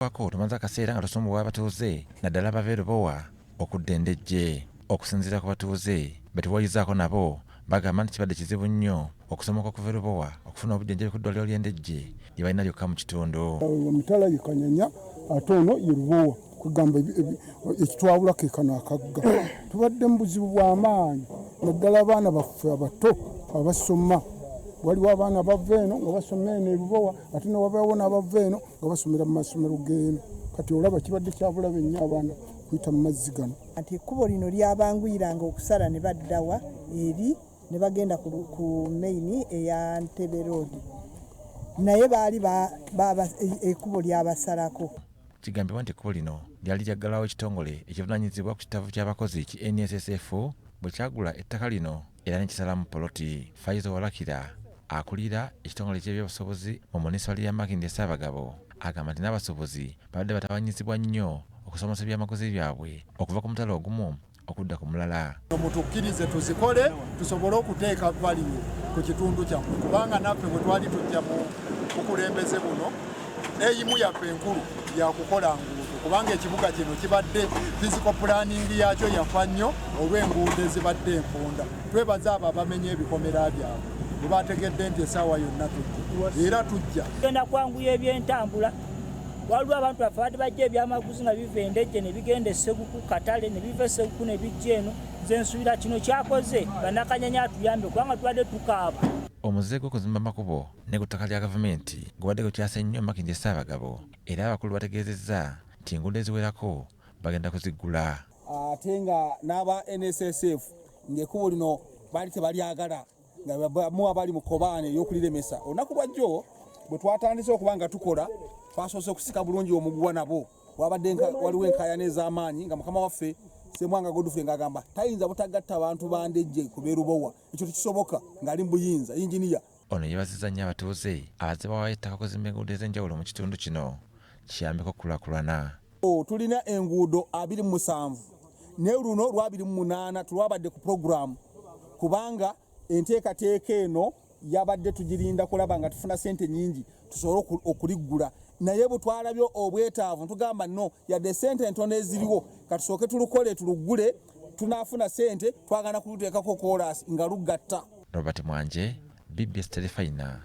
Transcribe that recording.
wako tumaze akaseera nga tusumbuwa abatuuze naddala abava Lubowa okudda Ndejje. Okusinziira ku batuuze betuwalizaako nabo bagamba nti kibadde kizibu nnyo okusomoka okuva Lubowa okufuna obujjanjabi ku ddwaliro ly'e Ndejje lye balina lyokka mu kitundu. Omitala ye Kanyanya ate ono ye Lubowa kugamba ekitwabula ke kano akagga. Tubadde mu buzibu bw'amaanyi naddala abaana baffe abato abasoma. Waliwo abaana bava eno nga basoma eno e Lubowa ate ne wabaawo n'abava eno nga basomera mu masomero g'eno. Kati olaba kibadde kyabulabe nnyo abaana kuyita mu mazzi gano. Ati ekkubo lino lyabanguyiranga okusala ne baddawa eri ne bagenda ku main eya Ntebe Road. Naye baali ekkubo lyabasalako. Kigambibwa nti ekkubo lino lyali lyaggalawo ekitongole ekivunaanyizibwa ku kitavu ky'abakozi ki NSSF bwe kyagula ettaka lino era ne kisalamu poloti. Faizo Walakira akulira ekitongole ky'ebyobusobozi mu munisipali ya Makindye Ssaabagabo agamba nti n'abasobozi babadde batawanyizibwa nnyo okusomesa ebyamaguzi byabwe okuva ku mutala ogumu okudda ku mulala. Mutukkirize tuzikole tusobole okuteeka value ku kitundu kyammwe kubanga naffe bwe twali tujja mu bukulembeze buno eyimu yaffe enkulu yakukola nguudo kubanga ekibuga kino kibadde physical planning yakyo yafa nnyo olw'enguudo ezibadde enfunda. Twebaza abo abamenya ebikomera byabwe bwe bategedde nti essaawa yonna tujja era tujja genda kwanguya ebyentambula. Waliwo abantu baffe badde bajja ebyamaguzi nga biva e Ndejje ne bigenda e Sseguku Katale ne biva e Sseguku ne bijja eno. Nze nsuubira kino kyakoze bannakanyanya atuyambe kubanga tubadde tukaaba. Omuze gw'okuzimba amakubo ne ku ttaka lya gavumenti gubadde gukyase nnyo Makindye Ssaabagabo era abakulu bategeezezza nti enguudo eziwerako bagenda kuziggula. Ate nga n'aba NSSF ng'ekkubo lino baali tebalyagala nga bamu abali mu kkobaane ey'okuliremesa. Olunaku lwa jjo bwe twatandise okuba nga tukola twasoose okusika bulungi omuguwa nabo waliwo enkaayana ez'amaanyi nga mukama waffe Ssemwanga Godfrey ng'agamba tayinza butagatta abantu ba Ndejje ku b'e Lubowa. Ekyo tekisoboka ng'ali mu buyinza injiniya. Ono yeebazizza nnyo abatuuze abazze bawayo ettaka okuzimba enguudo ez'enjawulo mu kitundu kino kiyambeko okukulaakulana. Tulina enguudo 27 naye luno lwa 28 tulwabadde ku puroguramu kubanga enteekateeka eno yabadde tugirinda kulaba nga tufuna ssente nnyingi tusobole okuliggula. Naye bwe twalabye obwetaavu tugamba no yadde ssente entono eziriwo katusooke tulukole tuluggule tunaafuna ssente twagana kuluteekako koolasi nga lugatta. Robert Mwanje, BBS Telefina.